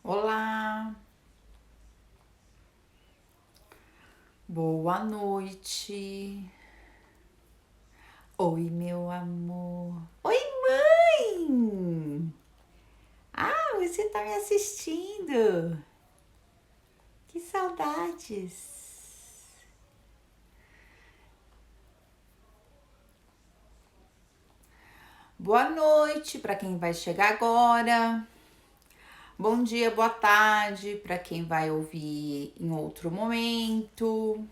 Olá, boa noite. Oi, meu amor. Oi, mãe! Ah, você tá me assistindo. Que saudades. Boa noite para quem vai chegar agora. Bom dia, boa tarde para quem vai ouvir em outro momento.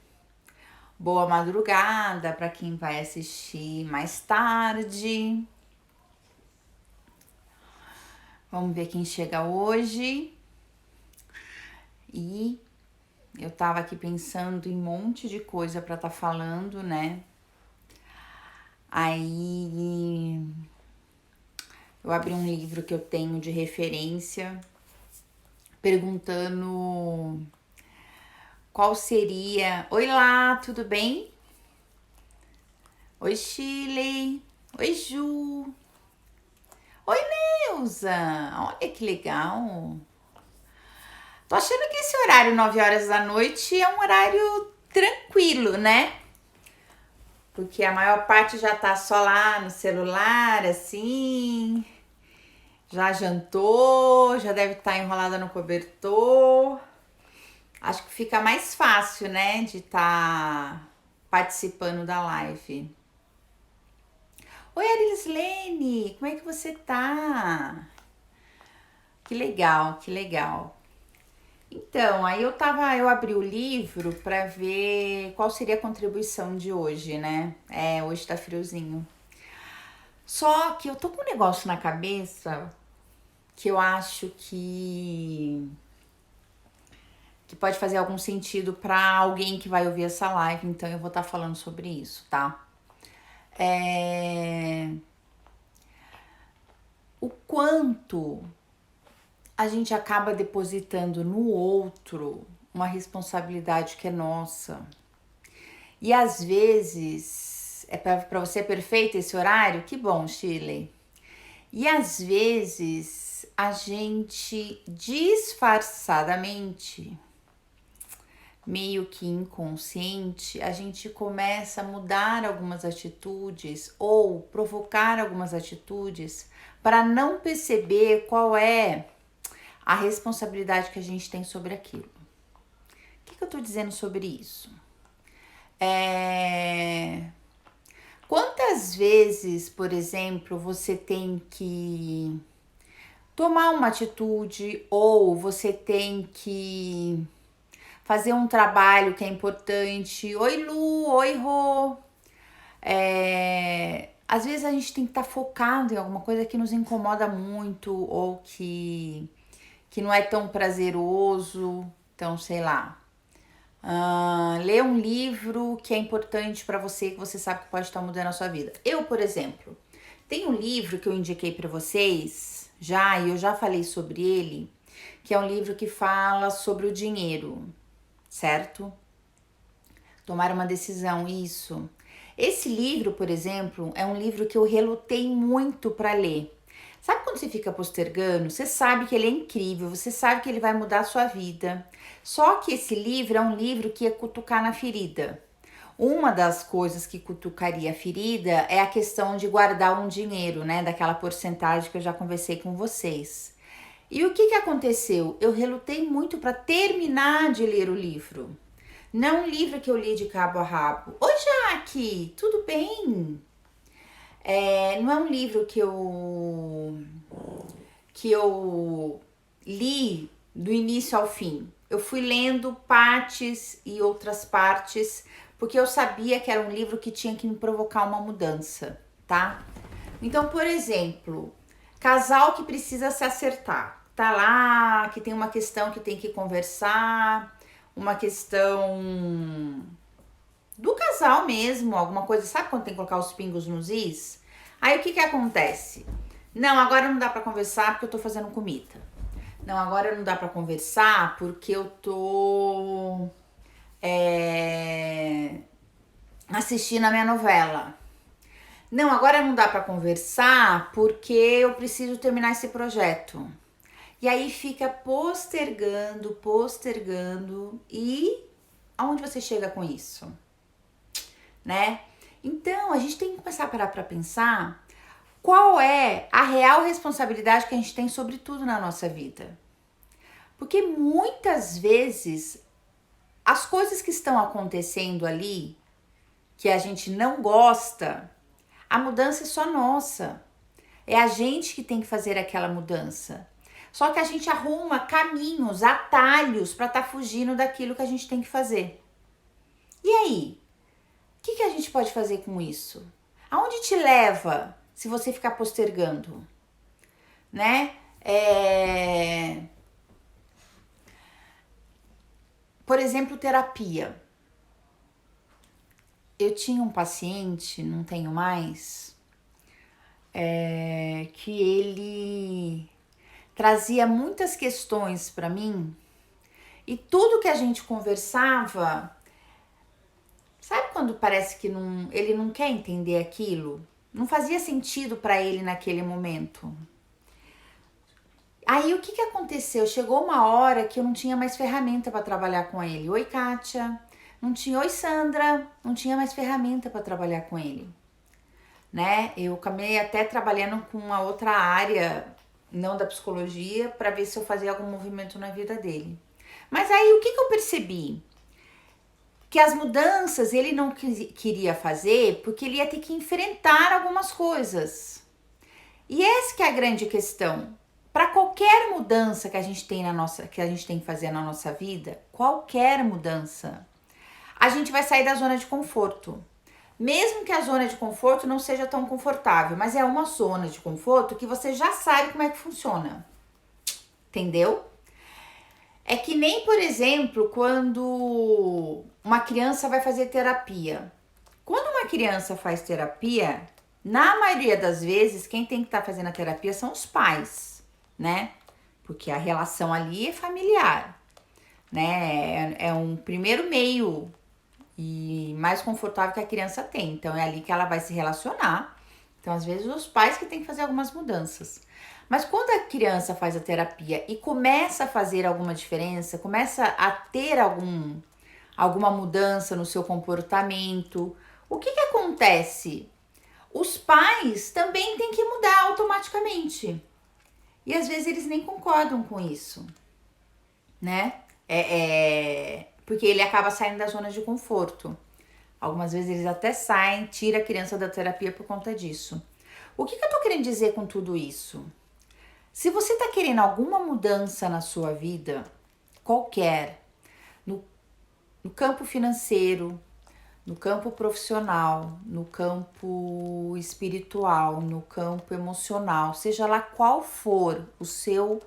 Boa madrugada para quem vai assistir mais tarde. Vamos ver quem chega hoje. E eu tava aqui pensando em um monte de coisa pra estar falando, né? Aí eu abri um livro que eu tenho de referência, perguntando qual seria. Oi lá, tudo bem? Oi, Shirley. Oi, Ju. Oi, Neuza. Olha que legal. Tô achando que esse horário, 9 horas da noite, é um horário tranquilo, né? Porque a maior parte já tá só lá no celular, assim, já jantou, já deve estar enrolada no cobertor. Acho que fica mais fácil, né, de estar participando da live. Oi, Arislene, como é que você tá? Que legal, que legal. Então, eu abri o livro para ver qual seria a contribuição de hoje, né? Hoje tá friozinho. Só que eu tô com um negócio na cabeça que eu acho que pode fazer algum sentido para alguém que vai ouvir essa live, então eu vou estar falando sobre isso, tá? É... O quanto a gente acaba depositando no outro uma responsabilidade que é nossa. E às vezes, para você é perfeito esse horário? Que bom, Shirley. E às vezes a gente disfarçadamente, meio que inconsciente, a gente começa a mudar algumas atitudes ou provocar algumas atitudes para não perceber qual é a responsabilidade que a gente tem sobre aquilo. O que eu tô dizendo sobre isso? Quantas vezes, por exemplo, você tem que tomar uma atitude ou você tem que fazer um trabalho que é importante. Oi, Lu, oi, Rô. Às vezes a gente tem que estar focado em alguma coisa que nos incomoda muito ou que não é tão prazeroso. Então, sei lá. Ler um livro que é importante para você, que você sabe que pode estar mudando a sua vida. Eu, por exemplo, tem um livro que eu indiquei para vocês já, e eu já falei sobre ele, que é um livro que fala sobre o dinheiro, certo? Tomar uma decisão, isso. Esse livro, por exemplo, é um livro que eu relutei muito para ler. Sabe quando você fica postergando? Você sabe que ele é incrível, você sabe que ele vai mudar a sua vida. Só que esse livro é um livro que ia cutucar na ferida. Uma das coisas que cutucaria a ferida é a questão de guardar um dinheiro, né? Daquela porcentagem que eu já conversei com vocês. E o que aconteceu? Eu relutei muito para terminar de ler o livro. Não é um livro que eu li de cabo a rabo. Oi, Jaque, tudo bem? Não é um livro que eu li do início ao fim. Eu fui lendo partes e outras partes, porque eu sabia que era um livro que tinha que me provocar uma mudança, tá? Então, por exemplo, casal que precisa se acertar. Tá lá, que tem uma questão que tem que conversar, uma questão do casal mesmo, alguma coisa, sabe quando tem que colocar os pingos nos is? Aí o que acontece? Não, agora não dá pra conversar porque eu tô fazendo comida. Não, agora não dá pra conversar porque eu tô assistindo a minha novela. Não, agora não dá pra conversar porque eu preciso terminar esse projeto. E aí fica postergando, postergando. E aonde você chega com isso? Né? Então, a gente tem que começar a parar para pensar qual é a real responsabilidade que a gente tem sobre tudo na nossa vida. Porque muitas vezes as coisas que estão acontecendo ali, que a gente não gosta, a mudança é só nossa. É a gente que tem que fazer aquela mudança. Só que a gente arruma caminhos, atalhos para estar fugindo daquilo que a gente tem que fazer. E aí? O que a gente pode fazer com isso? Aonde te leva se você ficar postergando? Né? Por exemplo, terapia. Eu tinha um paciente, não tenho mais, que ele trazia muitas questões para mim e tudo que a gente conversava, sabe quando parece que ele não quer entender aquilo? Não fazia sentido para ele naquele momento. Aí o que aconteceu? Chegou uma hora que eu não tinha mais ferramenta para trabalhar com ele. Oi, Kátia. Não tinha, oi, Sandra. Não tinha mais ferramenta para trabalhar com ele. Né? Eu acabei até trabalhando com uma outra área, não da psicologia, para ver se eu fazia algum movimento na vida dele. Mas aí o que eu percebi? Que as mudanças ele não queria fazer porque ele ia ter que enfrentar algumas coisas. E essa que é a grande questão. Para qualquer mudança que a gente tem que a gente tem que fazer na nossa vida, qualquer mudança, a gente vai sair da zona de conforto. Mesmo que a zona de conforto não seja tão confortável, mas é uma zona de conforto que você já sabe como é que funciona. Entendeu? É que nem, por exemplo, quando uma criança vai fazer terapia. Quando uma criança faz terapia, na maioria das vezes, quem tem que estar fazendo a terapia são os pais, né? Porque a relação ali é familiar, né? É um primeiro meio e mais confortável que a criança tem. Então, é ali que ela vai se relacionar. Então, às vezes, os pais que têm que fazer algumas mudanças. Mas quando a criança faz a terapia e começa a fazer alguma diferença, começa a ter alguma mudança no seu comportamento, o que acontece? Os pais também têm que mudar automaticamente. E às vezes eles nem concordam com isso, né? Porque ele acaba saindo da zona de conforto. Algumas vezes eles até saem, tira a criança da terapia por conta disso. O que eu tô querendo dizer com tudo isso? Se você tá querendo alguma mudança na sua vida, qualquer, no campo financeiro, no campo profissional, no campo espiritual, no campo emocional, seja lá qual for o seu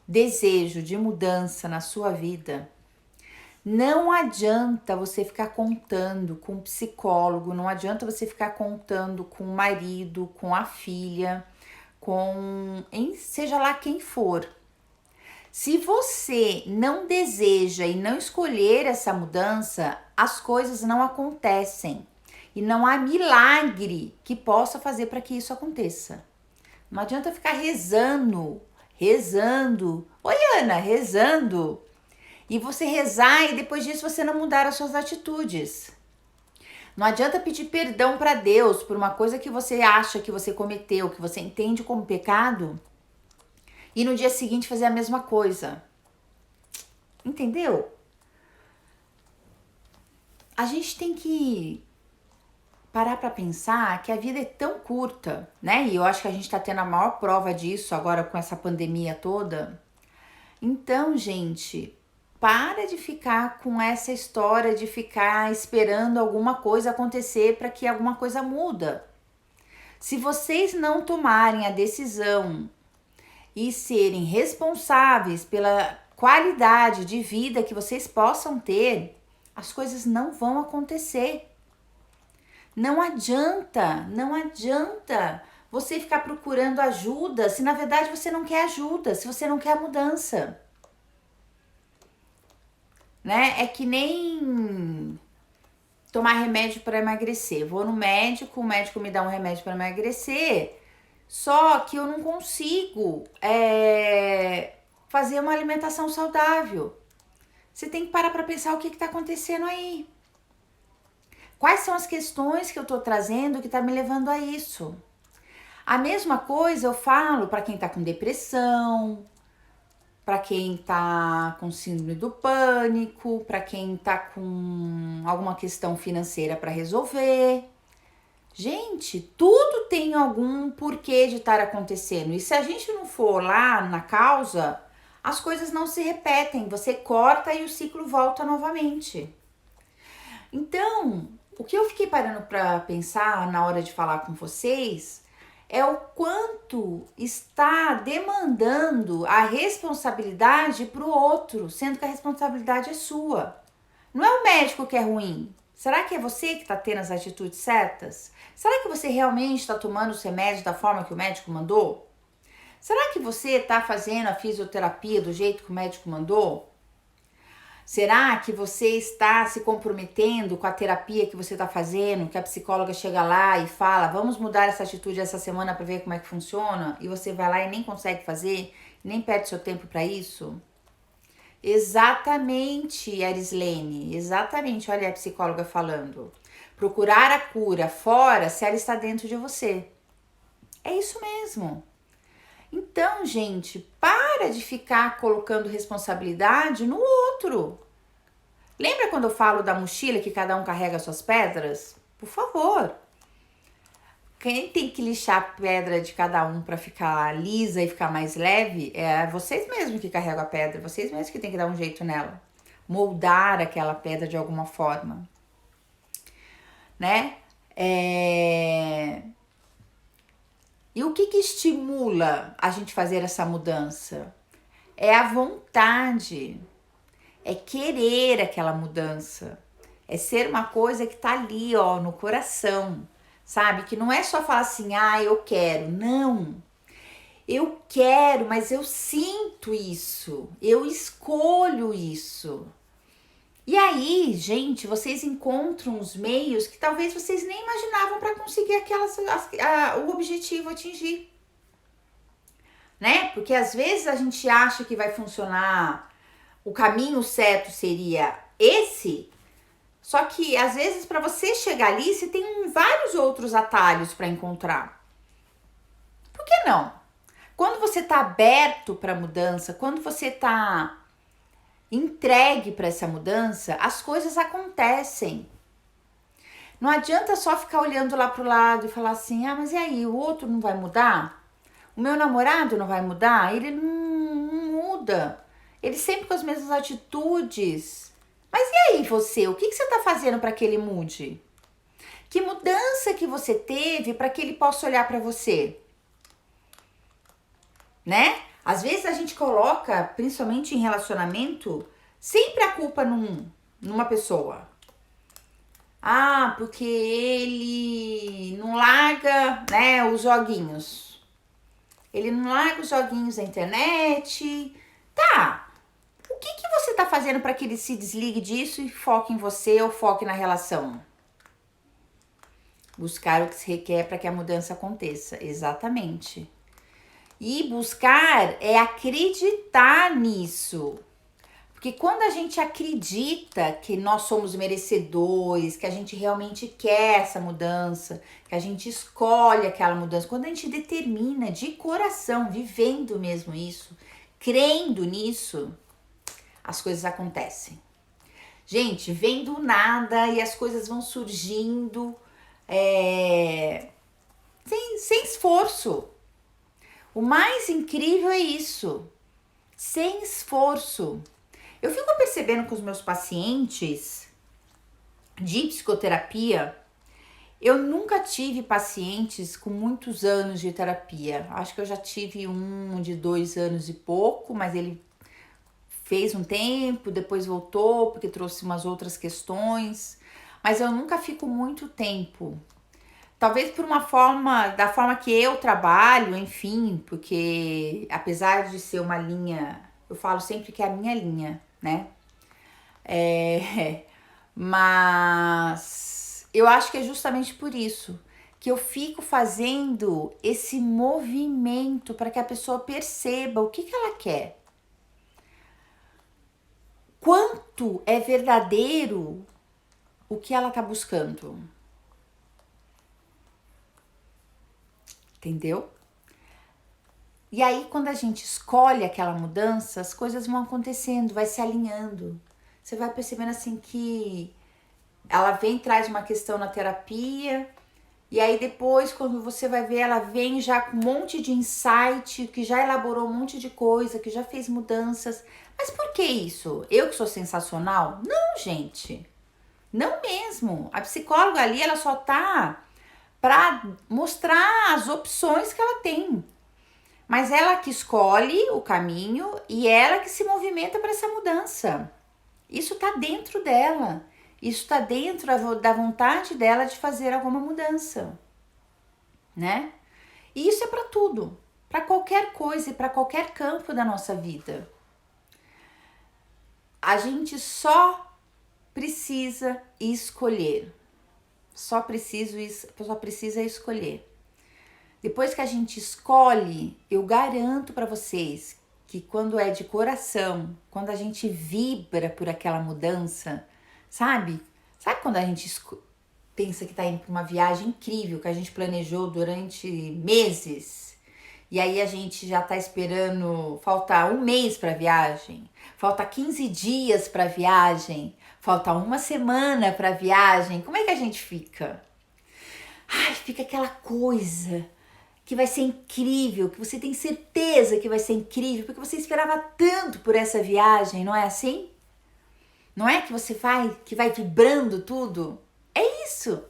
desejo de mudança na sua vida, não adianta você ficar contando com o psicólogo, não adianta você ficar contando com o marido, com a filha, seja lá quem for. Se você não deseja e não escolher essa mudança, as coisas não acontecem. E não há milagre que possa fazer para que isso aconteça. Não adianta ficar rezando. Oi, Ana, rezando. E você rezar e depois disso você não mudar as suas atitudes. Não adianta pedir perdão para Deus por uma coisa que você acha que você cometeu, que você entende como pecado, e no dia seguinte fazer a mesma coisa. Entendeu? A gente tem que parar para pensar que a vida é tão curta, né? E eu acho que a gente tá tendo a maior prova disso agora com essa pandemia toda. Então, gente, para de ficar com essa história de ficar esperando alguma coisa acontecer para que alguma coisa muda. Se vocês não tomarem a decisão e serem responsáveis pela qualidade de vida que vocês possam ter, as coisas não vão acontecer. Não adianta você ficar procurando ajuda se na verdade você não quer ajuda, se você não quer mudança. Né? É que nem tomar remédio para emagrecer. Vou no médico, o médico me dá um remédio para emagrecer, só que eu não consigo fazer uma alimentação saudável. Você tem que parar para pensar o que está acontecendo aí. Quais são as questões que eu estou trazendo que está me levando a isso? A mesma coisa eu falo para quem está com depressão, para quem tá com síndrome do pânico, para quem tá com alguma questão financeira para resolver. Gente, tudo tem algum porquê de estar acontecendo. E se a gente não for lá na causa, as coisas não se repetem. Você corta e o ciclo volta novamente. Então, o que eu fiquei parando para pensar na hora de falar com vocês é o quanto está demandando a responsabilidade para o outro, sendo que a responsabilidade é sua. Não é o médico que é ruim. Será que é você que está tendo as atitudes certas? Será que você realmente está tomando os remédios da forma que o médico mandou? Será que você está fazendo a fisioterapia do jeito que o médico mandou? Será que você está se comprometendo com a terapia que você está fazendo, que a psicóloga chega lá e fala, vamos mudar essa atitude essa semana para ver como é que funciona, e você vai lá e nem consegue fazer, nem perde seu tempo para isso? Exatamente, Arislene, exatamente, olha a psicóloga falando. Procurar a cura fora se ela está dentro de você. É isso mesmo. Então, gente, para de ficar colocando responsabilidade no outro. Lembra quando eu falo da mochila que cada um carrega suas pedras? Por favor. Quem tem que lixar a pedra de cada um para ficar lisa e ficar mais leve é vocês mesmos que carregam a pedra, vocês mesmos que tem que dar um jeito nela. Moldar aquela pedra de alguma forma, né? E o que estimula a gente fazer essa mudança? É a vontade, é querer aquela mudança, é ser uma coisa que tá ali, ó, no coração, sabe? Que não é só falar assim, eu quero, não. Eu quero, mas eu sinto isso, eu escolho isso. E aí, gente, vocês encontram os meios que talvez vocês nem imaginavam para conseguir o objetivo atingir. Né? Porque às vezes a gente acha que vai funcionar, o caminho certo seria esse, só que às vezes para você chegar ali, você tem vários outros atalhos para encontrar. Por que não? Quando você tá aberto para mudança, quando você tá entregue para essa mudança, as coisas acontecem. Não adianta só ficar olhando lá pro lado e falar assim, mas e aí, o outro não vai mudar? O meu namorado não vai mudar? Ele não muda. Ele sempre com as mesmas atitudes. Mas e aí você? O que você tá fazendo para que ele mude? Que mudança que você teve para que ele possa olhar para você? Né? Às vezes a gente coloca, principalmente em relacionamento, sempre a culpa numa pessoa. Porque ele não larga, né, os joguinhos. Ele não larga os joguinhos da internet. Tá. O que você tá fazendo para que ele se desligue disso e foque em você ou foque na relação? Buscar o que se requer para que a mudança aconteça. Exatamente. E buscar é acreditar nisso. Porque quando a gente acredita que nós somos merecedores, que a gente realmente quer essa mudança, que a gente escolhe aquela mudança, quando a gente determina de coração, vivendo mesmo isso, crendo nisso, as coisas acontecem. Gente, vem do nada e as coisas vão surgindo sem esforço. O mais incrível é isso, sem esforço. Eu fico percebendo com os meus pacientes de psicoterapia, eu nunca tive pacientes com muitos anos de terapia. Acho que eu já tive um de 2 anos e pouco, mas ele fez um tempo, depois voltou porque trouxe umas outras questões. Mas eu nunca fico muito tempo. Talvez por da forma que eu trabalho, enfim, porque apesar de ser uma linha, eu falo sempre que é a minha linha, né? Mas eu acho que é justamente por isso que eu fico fazendo esse movimento para que a pessoa perceba o que ela quer. quanto é verdadeiro o que ela tá buscando. Entendeu? E aí, quando a gente escolhe aquela mudança, as coisas vão acontecendo, vai se alinhando. Você vai percebendo assim que ela vem, traz uma questão na terapia, e aí depois, quando você vai ver, ela vem já com um monte de insight, que já elaborou um monte de coisa, que já fez mudanças. Mas por que isso? Eu que sou sensacional? Não, gente. Não mesmo. A psicóloga ali, ela só tá para mostrar as opções que ela tem. Mas ela que escolhe o caminho e ela que se movimenta para essa mudança. Isso tá dentro dela. Isso tá dentro da vontade dela de fazer alguma mudança, né? E isso é para tudo, para qualquer coisa e para qualquer campo da nossa vida. A gente só precisa escolher. Só precisa escolher. Depois que a gente escolhe, eu garanto para vocês que quando é de coração, quando a gente vibra por aquela mudança, sabe? Sabe quando a gente pensa que tá indo para uma viagem incrível que a gente planejou durante meses? E aí a gente já tá esperando, falta um mês para viagem, falta 15 dias para viagem, falta uma semana para viagem. Como é que a gente fica? Ai, fica aquela coisa que vai ser incrível, que você tem certeza que vai ser incrível, porque você esperava tanto por essa viagem, não é assim? Não é que que vai vibrando tudo? É isso.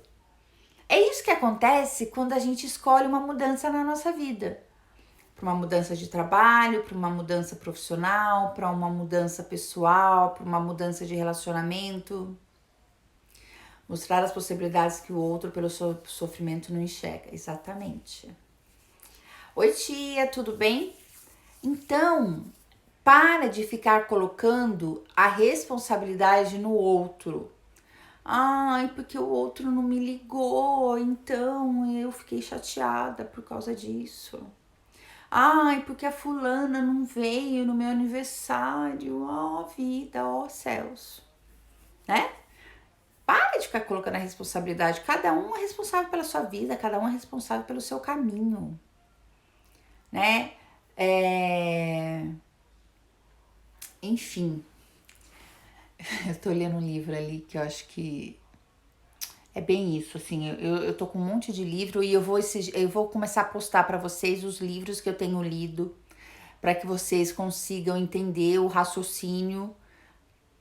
É isso que acontece quando a gente escolhe uma mudança na nossa vida. Para uma mudança de trabalho, para uma mudança profissional, para uma mudança pessoal, para uma mudança de relacionamento. Mostrar as possibilidades que o outro, pelo seu sofrimento, não enxerga. Exatamente. Oi, tia, tudo bem? Então, para de ficar colocando a responsabilidade no outro. Ai, porque o outro não me ligou, então eu fiquei chateada por causa disso. Ai, porque a fulana não veio no meu aniversário. Ó, vida, ó céus. Né? Para de ficar colocando a responsabilidade. Cada um é responsável pela sua vida, cada um é responsável pelo seu caminho. Né? Enfim, eu tô lendo um livro ali que eu acho que é bem isso, assim, eu tô com um monte de livro e eu vou começar a postar para vocês os livros que eu tenho lido, para que vocês consigam entender o raciocínio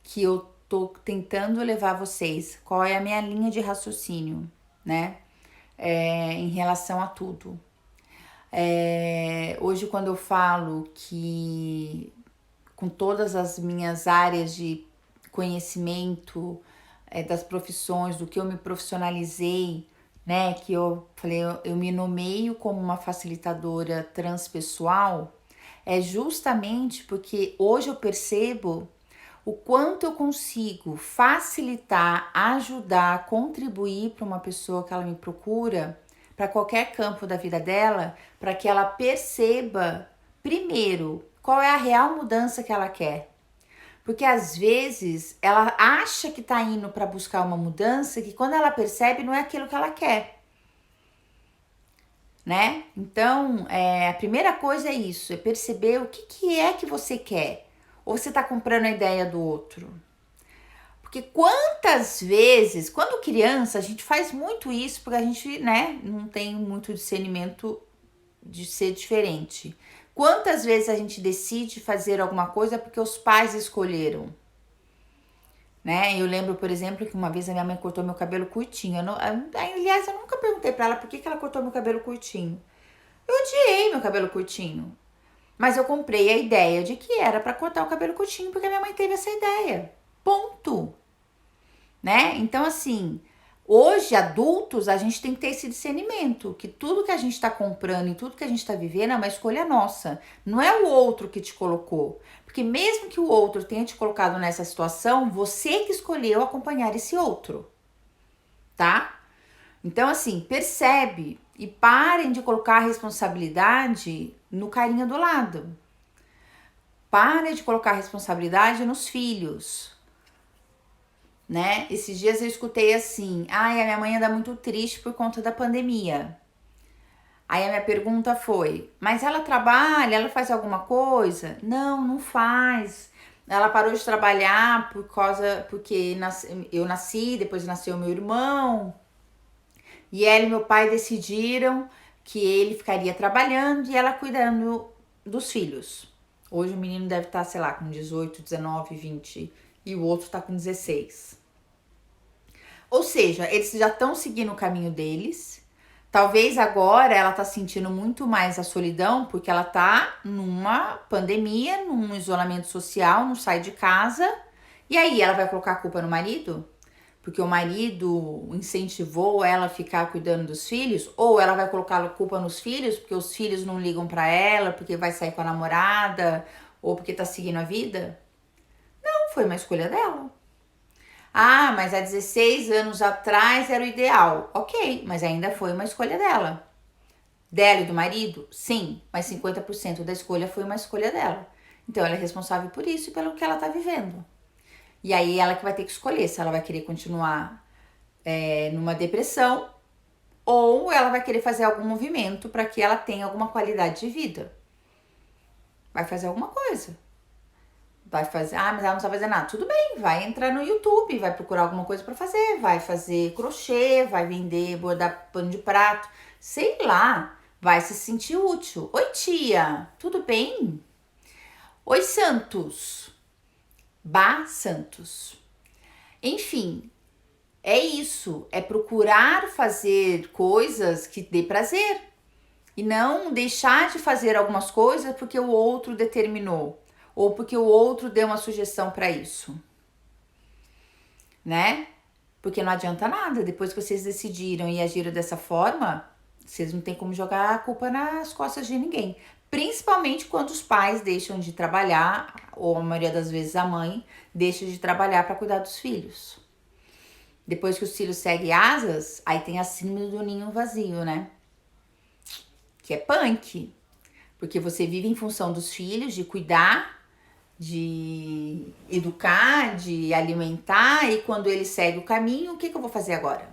que eu tô tentando levar vocês, qual é a minha linha de raciocínio, né, em relação a tudo. Hoje, quando eu falo que com todas as minhas áreas de conhecimento, das profissões, do que eu me profissionalizei, né? Que eu falei, eu me nomeio como uma facilitadora transpessoal, é justamente porque hoje eu percebo o quanto eu consigo facilitar, ajudar, contribuir para uma pessoa que ela me procura, para qualquer campo da vida dela, para que ela perceba, primeiro, qual é a real mudança que ela quer. Porque às vezes ela acha que tá indo para buscar uma mudança que quando ela percebe não é aquilo que ela quer, né? Então, a primeira coisa é isso, é perceber o que é que você quer. Ou você tá comprando a ideia do outro. Porque quantas vezes, quando criança, a gente faz muito isso porque a gente, né, não tem muito discernimento de ser diferente. Quantas vezes a gente decide fazer alguma coisa porque os pais escolheram, né? Eu lembro, por exemplo, que uma vez a minha mãe cortou meu cabelo curtinho. Aliás, eu nunca perguntei pra ela por que ela cortou meu cabelo curtinho. Eu odiei meu cabelo curtinho. Mas eu comprei a ideia de que era pra cortar o cabelo curtinho porque a minha mãe teve essa ideia. Ponto. Né? Então, assim, hoje, adultos, a gente tem que ter esse discernimento, que tudo que a gente tá comprando e tudo que a gente tá vivendo é uma escolha nossa. Não é o outro que te colocou. Porque mesmo que o outro tenha te colocado nessa situação, você que escolheu acompanhar esse outro, tá? Então, assim, percebe e parem de colocar a responsabilidade no carinha do lado. Para de colocar responsabilidade nos filhos, né? Esses dias eu escutei assim, ai, a minha mãe anda muito triste por conta da pandemia. Aí a minha pergunta foi, mas ela trabalha, ela faz alguma coisa? Não, não faz. Ela parou de trabalhar porque eu nasci, depois nasceu meu irmão, e ela e meu pai decidiram que ele ficaria trabalhando e ela cuidando dos filhos. Hoje o menino deve estar, sei lá, com 18, 19, 20 e o outro está com 16. Ou seja, eles já estão seguindo o caminho deles. Talvez agora ela tá sentindo muito mais a solidão porque ela tá numa pandemia, num isolamento social, não sai de casa. E aí ela vai colocar a culpa no marido? Porque o marido incentivou ela a ficar cuidando dos filhos? Ou ela vai colocar a culpa nos filhos porque os filhos não ligam pra ela, porque vai sair com a namorada, ou porque tá seguindo a vida? Não, foi uma escolha dela. Ah, mas há 16 anos atrás era o ideal. Ok, mas ainda foi uma escolha dela. Dela e do marido? Sim, mas 50% da escolha foi uma escolha dela. Então ela é responsável por isso e pelo que ela tá vivendo. E aí ela que vai ter que escolher se ela vai querer continuar numa depressão ou ela vai querer fazer algum movimento para que ela tenha alguma qualidade de vida. Vai fazer alguma coisa. Vai fazer, mas ela não sabe fazer nada. Tudo bem, vai entrar no YouTube, vai procurar alguma coisa para fazer, vai fazer crochê, vai vender, bordar pano de prato, sei lá, vai se sentir útil. Oi, tia, tudo bem? Oi, Santos. Bah, Santos. Enfim, é isso, é procurar fazer coisas que dê prazer e não deixar de fazer algumas coisas porque o outro determinou ou porque o outro deu uma sugestão para isso, né? Porque não adianta nada, depois que vocês decidiram e agiram dessa forma, vocês não tem como jogar a culpa nas costas de ninguém. Principalmente quando os pais deixam de trabalhar, ou a maioria das vezes a mãe deixa de trabalhar para cuidar dos filhos. Depois que os filhos seguem asas, aí tem a síndrome do ninho vazio, né? Que é punk. Porque você vive em função dos filhos, de cuidar, de educar, de alimentar, e quando ele segue o caminho, o que eu vou fazer agora?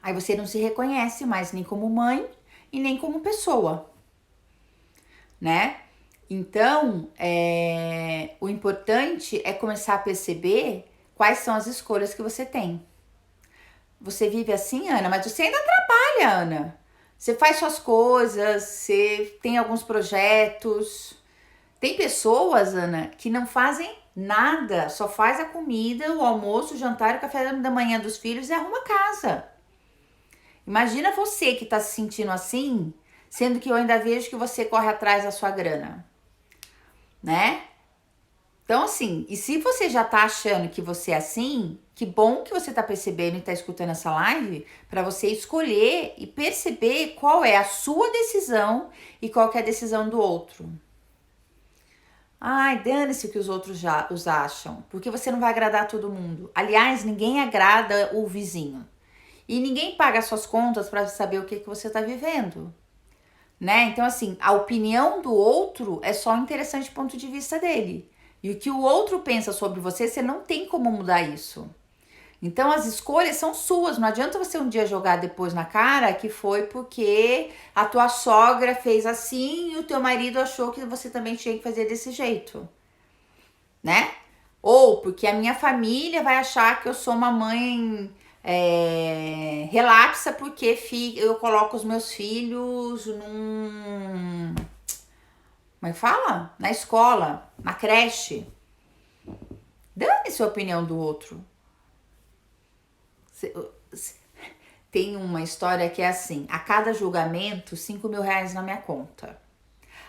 Aí você não se reconhece mais nem como mãe e nem como pessoa, né? Então, o importante é começar a perceber quais são as escolhas que você tem. Você vive assim, Ana, mas você ainda trabalha, Ana. Você faz suas coisas, você tem alguns projetos. Tem pessoas, Ana, que não fazem nada, só faz a comida, o almoço, o jantar, o café da manhã dos filhos e arruma a casa. Imagina você que tá se sentindo assim, sendo que eu ainda vejo que você corre atrás da sua grana, né? Então, assim, e se você já tá achando que você é assim, que bom que você tá percebendo e tá escutando essa live para você escolher e perceber qual é a sua decisão e qual que é a decisão do outro. Ai, dane-se o que os outros os acham, porque você não vai agradar todo mundo. Aliás, ninguém agrada o vizinho. E ninguém paga suas contas para saber o que você tá vivendo, né? Então, assim, a opinião do outro é só um interessante ponto de vista dele. E o que o outro pensa sobre você, você não tem como mudar isso. Então as escolhas são suas, não adianta você um dia jogar depois na cara que foi porque a tua sogra fez assim e o teu marido achou que você também tinha que fazer desse jeito, né? Ou porque a minha família vai achar que eu sou uma mãe relapsa porque eu coloco os meus filhos num... Como é que fala? Na escola, na creche. Dane-se a opinião do outro. Tem uma história que é assim: a cada julgamento, R$5.000 na minha conta.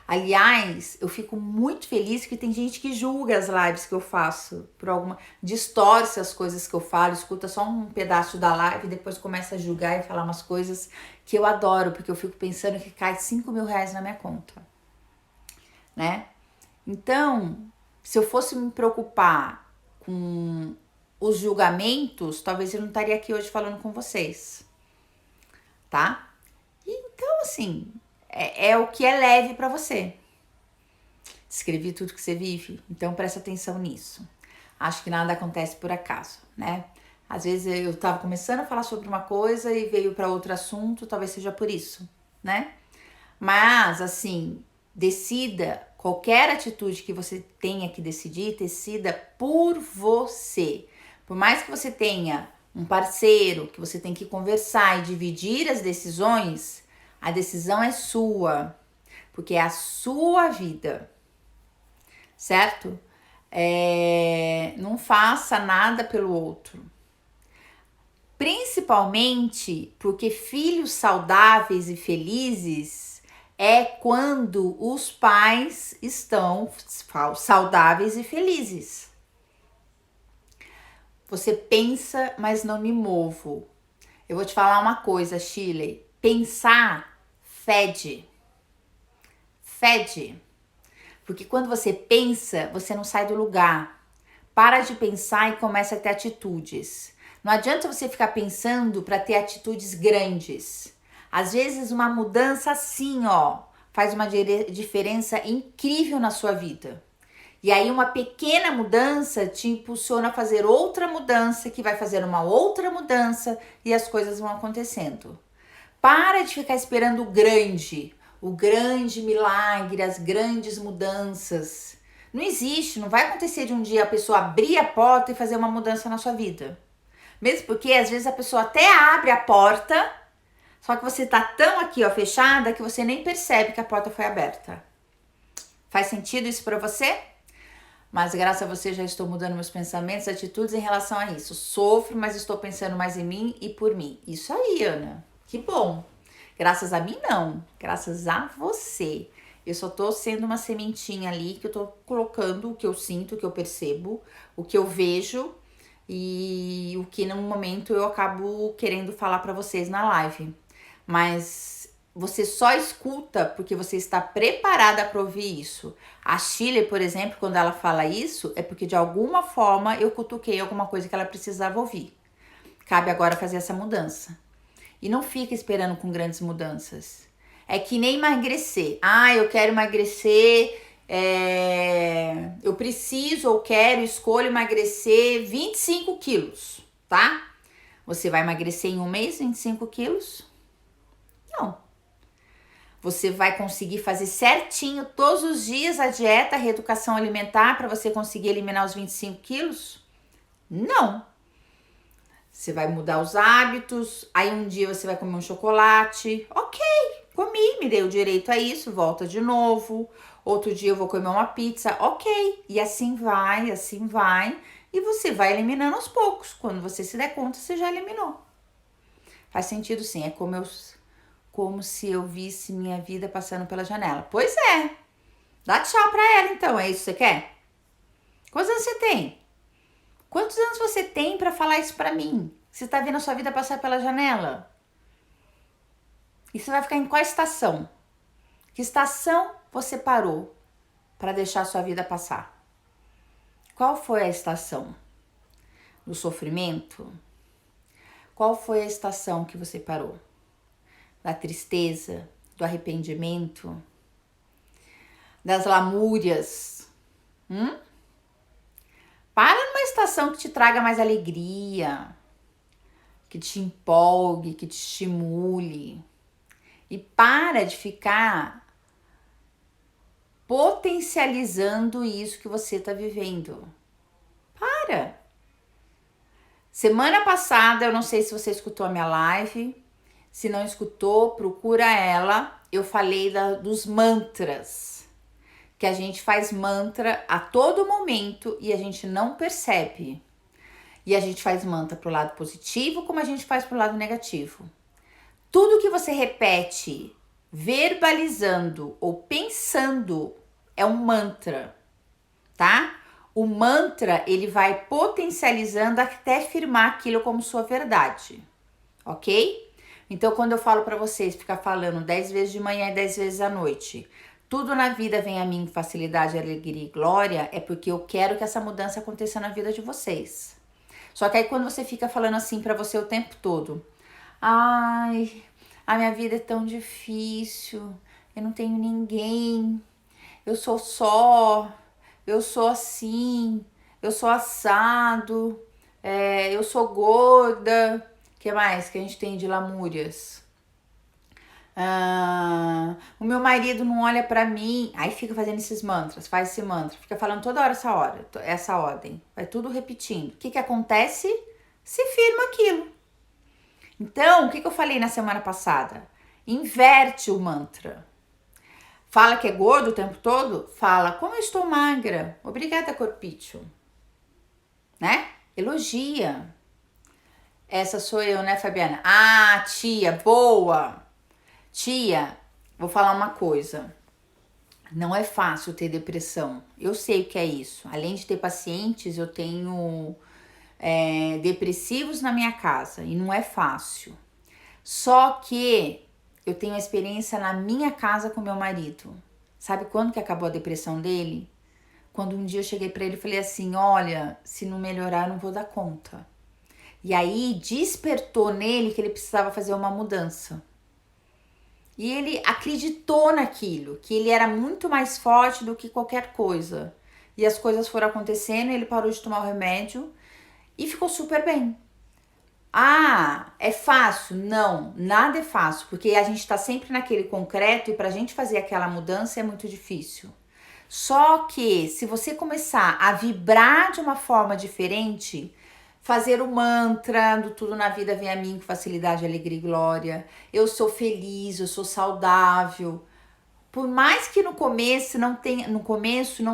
Aliás, eu fico muito feliz que tem gente que julga as lives que eu faço por alguma... distorce as coisas que eu falo, escuta só um pedaço da live e depois começa a julgar e falar umas coisas que eu adoro, porque eu fico pensando que cai R$5.000 na minha conta, né? Então, se eu fosse me preocupar com os julgamentos, talvez eu não estaria aqui hoje falando com vocês, tá? Então, assim, é o que é leve pra você. Descrevi tudo que você vive, então presta atenção nisso. Acho que nada acontece por acaso, né? Às vezes eu tava começando a falar sobre uma coisa e veio para outro assunto, talvez seja por isso, né? Mas, assim, decida qualquer atitude que você tenha que decidir, decida por você. Por mais que você tenha um parceiro, que você tem que conversar e dividir as decisões, a decisão é sua, porque é a sua vida, certo? Não faça nada pelo outro. Principalmente porque filhos saudáveis e felizes é quando os pais estão saudáveis e felizes. Você pensa, mas não me movo. Eu vou te falar uma coisa, Shirley. Pensar fede. Fede. Porque quando você pensa, você não sai do lugar. Para de pensar e começa a ter atitudes. Não adianta você ficar pensando para ter atitudes grandes. Às vezes uma mudança assim, ó, faz uma diferença incrível na sua vida. E aí uma pequena mudança te impulsiona a fazer outra mudança, que vai fazer uma outra mudança e as coisas vão acontecendo. Para de ficar esperando o grande milagre, as grandes mudanças. Não existe, não vai acontecer de um dia a pessoa abrir a porta e fazer uma mudança na sua vida. Mesmo porque às vezes a pessoa até abre a porta, só que você tá tão aqui, ó, fechada, que você nem percebe que a porta foi aberta. Faz sentido isso pra você? Mas graças a você já estou mudando meus pensamentos e atitudes em relação a isso. Sofro, mas estou pensando mais em mim e por mim. Isso aí, Ana. Que bom. Graças a mim, não. Graças a você. Eu só tô sendo uma sementinha ali que eu tô colocando o que eu sinto, o que eu percebo, o que eu vejo e o que no momento eu acabo querendo falar pra vocês na live. Mas você só escuta porque você está preparada para ouvir isso. A Shirley, por exemplo, quando ela fala isso, é porque de alguma forma eu cutuquei alguma coisa que ela precisava ouvir. Cabe agora fazer essa mudança. E não fica esperando com grandes mudanças. É que nem emagrecer. Ah, eu quero emagrecer, eu preciso ou quero, escolho emagrecer 25 quilos, tá? Você vai emagrecer em um mês 25 quilos? Não. Você vai conseguir fazer certinho todos os dias a dieta, a reeducação alimentar para você conseguir eliminar os 25 quilos? Não. Você vai mudar os hábitos, aí um dia você vai comer um chocolate. Ok, comi, me deu direito a isso, volta de novo. Outro dia eu vou comer uma pizza, ok. E assim vai, e você vai eliminando aos poucos. Quando você se der conta, você já eliminou. Faz sentido sim, é como se eu visse minha vida passando pela janela. Pois é. Dá tchau pra ela então, é isso que você quer? Quantos anos você tem? Quantos anos você tem pra falar isso pra mim? Você tá vendo a sua vida passar pela janela? E você vai ficar em qual estação? Que estação você parou pra deixar a sua vida passar? Qual foi a estação? Do sofrimento? Qual foi a estação que você parou? Da tristeza, do arrependimento, das lamúrias. Para numa estação que te traga mais alegria, que te empolgue, que te estimule. E para de ficar potencializando isso que você está vivendo. Para! Semana passada, eu não sei se você escutou a minha live. Se não escutou, procura ela. Eu falei dos mantras. Que a gente faz mantra a todo momento e a gente não percebe. E a gente faz mantra pro lado positivo, como a gente faz pro lado negativo. Tudo que você repete, verbalizando ou pensando é um mantra, tá? O mantra, ele vai potencializando até firmar aquilo como sua verdade, ok? Então, quando eu falo pra vocês ficar falando 10 vezes de manhã e 10 vezes à noite, tudo na vida vem a mim com facilidade, alegria e glória, é porque eu quero que essa mudança aconteça na vida de vocês. Só que aí quando você fica falando assim pra você o tempo todo, ai, a minha vida é tão difícil, eu não tenho ninguém, eu sou só, eu sou assim, eu sou assado, eu sou gorda. O que mais que a gente tem de lamúrias? O meu marido não olha pra mim. Aí fica fazendo esses mantras, faz esse mantra, fica falando toda hora essa ordem, vai tudo repetindo. O que que acontece? Se firma aquilo. Então, o que que eu falei na semana passada? Inverte o mantra. Fala que é gordo o tempo todo? Fala, como eu estou magra. Obrigada, corpício. Né? Elogia. Essa sou eu, né, Fabiana? Ah, tia, boa. Tia, vou falar uma coisa. Não é fácil ter depressão. Eu sei o que é isso. Além de ter pacientes, eu tenho depressivos na minha casa e não é fácil. Só que eu tenho a experiência na minha casa com meu marido. Sabe quando que acabou a depressão dele? Quando um dia eu cheguei pra ele e falei assim, olha, se não melhorar eu não vou dar conta. E aí despertou nele que ele precisava fazer uma mudança. E ele acreditou naquilo, que ele era muito mais forte do que qualquer coisa. E as coisas foram acontecendo, ele parou de tomar o remédio e ficou super bem. Ah, é fácil? Não, nada é fácil, porque a gente tá sempre naquele concreto e pra gente fazer aquela mudança é muito difícil. Só que se você começar a vibrar de uma forma diferente, fazer o mantra do tudo na vida vem a mim com facilidade, alegria e glória. Eu sou feliz, eu sou saudável. Por mais que no começo não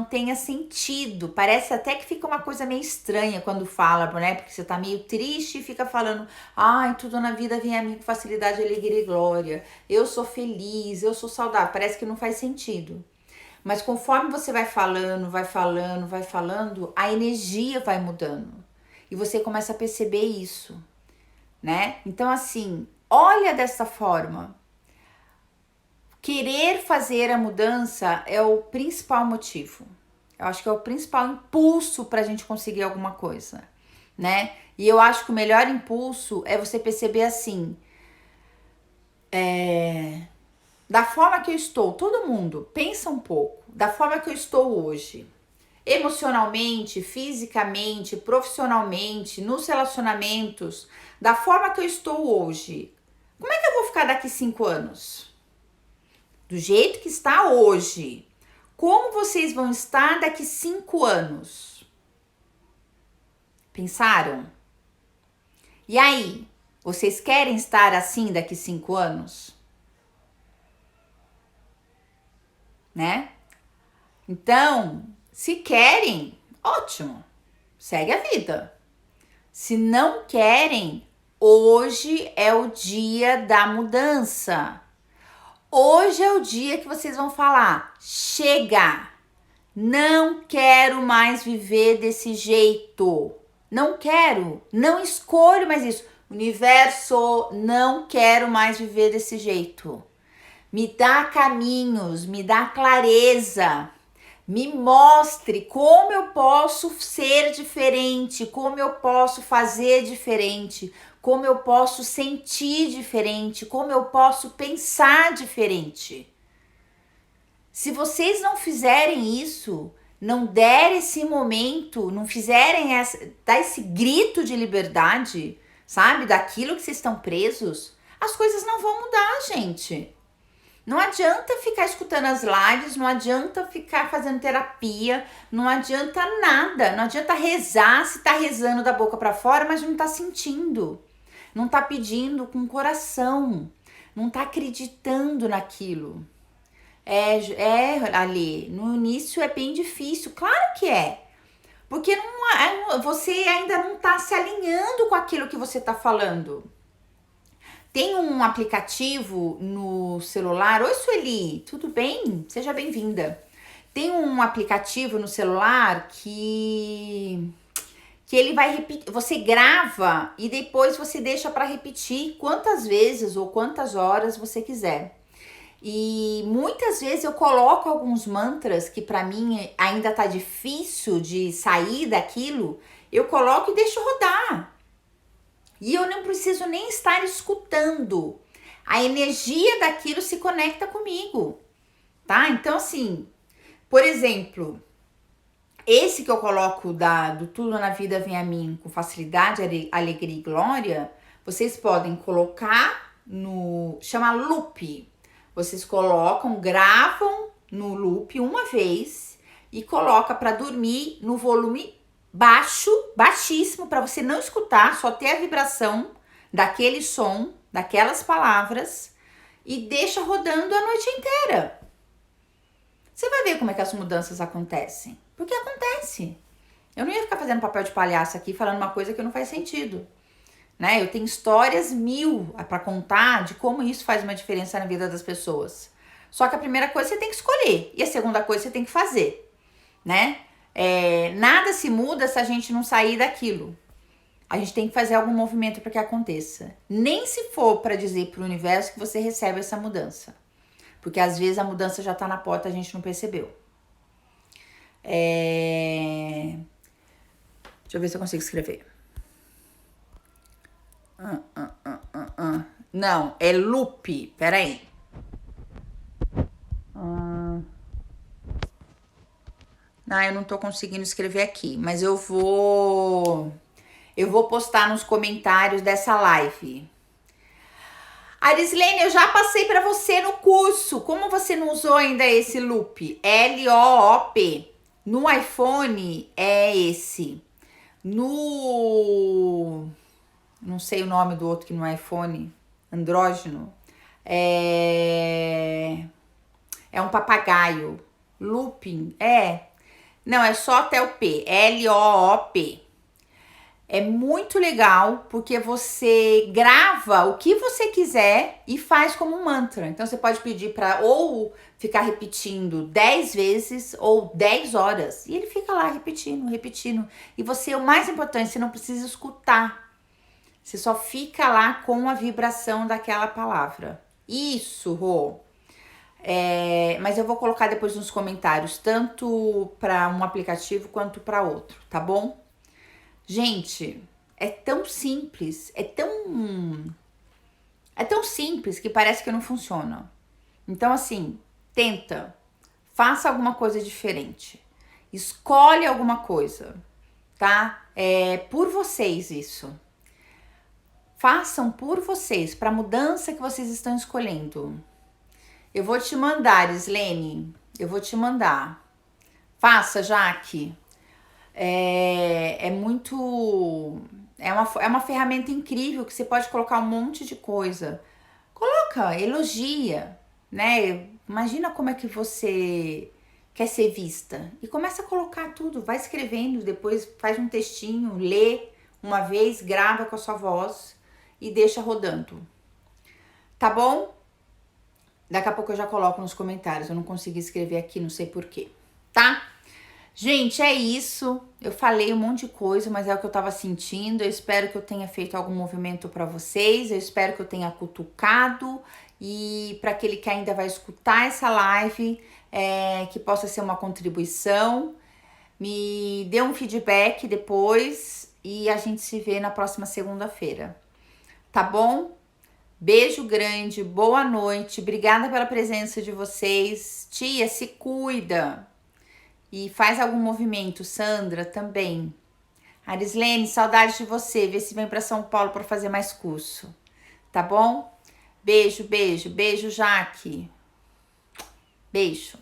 tenha sentido, parece até que fica uma coisa meio estranha quando fala, né? Porque você tá meio triste e fica falando, ai, tudo na vida vem a mim com facilidade, alegria e glória. Eu sou feliz, eu sou saudável. Parece que não faz sentido. Mas conforme você vai falando, a energia vai mudando. E você começa a perceber isso, né? Então, assim, olha dessa forma. Querer fazer a mudança é o principal motivo. Eu acho que é o principal impulso para a gente conseguir alguma coisa, né? E eu acho que o melhor impulso é você perceber assim, da forma que eu estou, todo mundo, pensa um pouco, da forma que eu estou hoje, emocionalmente, fisicamente, profissionalmente, nos relacionamentos, da forma que eu estou hoje, como é que eu vou ficar daqui 5 anos? Do jeito que está hoje, como vocês vão estar daqui 5 anos? Pensaram? E aí, vocês querem estar assim daqui 5 anos? Né? Então, se querem, ótimo, segue a vida. Se não querem, hoje é o dia da mudança. Hoje é o dia que vocês vão falar, chega, não quero mais viver desse jeito. Não quero, não escolho mais isso. Universo, não quero mais viver desse jeito. Me dá caminhos, me dá clareza. Me mostre como eu posso ser diferente, como eu posso fazer diferente, como eu posso sentir diferente, como eu posso pensar diferente. Se vocês não fizerem isso, não derem esse momento, não fizerem dar esse grito de liberdade, sabe, daquilo que vocês estão presos, as coisas não vão mudar, gente. Não adianta ficar escutando as lives, não adianta ficar fazendo terapia, não adianta nada, não adianta rezar se tá rezando da boca para fora, mas não tá sentindo, não tá pedindo com o coração, não tá acreditando naquilo. Ali, no início é bem difícil, claro que é, porque você ainda não tá se alinhando com aquilo que você tá falando. Tem um aplicativo no celular. Oi, Sueli, tudo bem? Seja bem-vinda. Tem um aplicativo no celular que ele vai repetir. Você grava e depois você deixa para repetir quantas vezes ou quantas horas você quiser. E muitas vezes eu coloco alguns mantras que para mim ainda tá difícil de sair daquilo. Eu coloco e deixo rodar. E eu não preciso nem estar escutando. A energia daquilo se conecta comigo, tá? Então, assim, Por exemplo, esse que eu coloco do Tudo na Vida Vem a Mim com facilidade, alegria e glória, vocês podem colocar chama loop. Vocês colocam, gravam no loop uma vez e coloca para dormir no volume baixo, baixíssimo, para você não escutar, só ter a vibração daquele som, daquelas palavras e deixa rodando a noite inteira. Você vai ver como é que as mudanças acontecem. Porque acontece. Eu não ia ficar fazendo papel de palhaço aqui falando uma coisa que não faz sentido. Né? Eu tenho histórias 1000 para contar de como isso faz uma diferença na vida das pessoas. Só que a primeira coisa você tem que escolher e a segunda coisa você tem que fazer, né? Nada se muda se a gente não sair daquilo. A gente tem que fazer algum movimento para que aconteça. Nem se for para dizer para o universo que você recebe essa mudança. Porque às vezes a mudança já está na porta e a gente não percebeu. Deixa eu ver se eu consigo escrever. Não, é loop. Peraí. Não, eu não tô conseguindo escrever aqui, mas eu vou postar nos comentários dessa live. Arislene, eu já passei para você no curso. Como você não usou ainda esse loop? L-O-O-P. No iPhone é esse. Não sei o nome do outro que não é iPhone. Andrógeno. É um papagaio. Looping. Não, é só até o P. L-O-O-P. É muito legal porque você grava o que você quiser e faz como um mantra. Então você pode pedir para ou ficar repetindo 10 vezes ou 10 horas. E ele fica lá repetindo, repetindo. E você, o mais importante, você não precisa escutar. Você só fica lá com a vibração daquela palavra. Isso, Rô. Mas eu vou colocar depois nos comentários, tanto para um aplicativo quanto para outro, tá bom? Gente, é tão simples, é tão simples que parece que não funciona. Então, assim, tenta, faça alguma coisa diferente, escolhe alguma coisa, tá? Por vocês isso. Façam por vocês, para a mudança que vocês estão escolhendo. Eu vou te mandar, Islene, eu vou te mandar. Faça, Jaque. É uma ferramenta incrível que você pode colocar um monte de coisa. Coloca, elogia, né? Imagina como é que você quer ser vista. E começa a colocar tudo, vai escrevendo, depois faz um textinho, lê uma vez, grava com a sua voz e deixa rodando. Tá bom? Daqui a pouco eu já coloco nos comentários, eu não consegui escrever aqui, não sei porquê, tá? Gente, é isso. Eu falei um monte de coisa, mas é o que eu tava sentindo. Eu espero que eu tenha feito algum movimento para vocês. Eu espero que eu tenha cutucado. E para aquele que ainda vai escutar essa live, que possa ser uma contribuição. Me dê um feedback depois e a gente se vê na próxima segunda-feira. Tá bom? Beijo grande, boa noite. Obrigada pela presença de vocês. Tia, se cuida. E faz algum movimento, Sandra, também. Arislene, saudade de você. Vê se vem para São Paulo para fazer mais curso. Tá bom? Beijo, beijo. Beijo, Jaque. Beijo.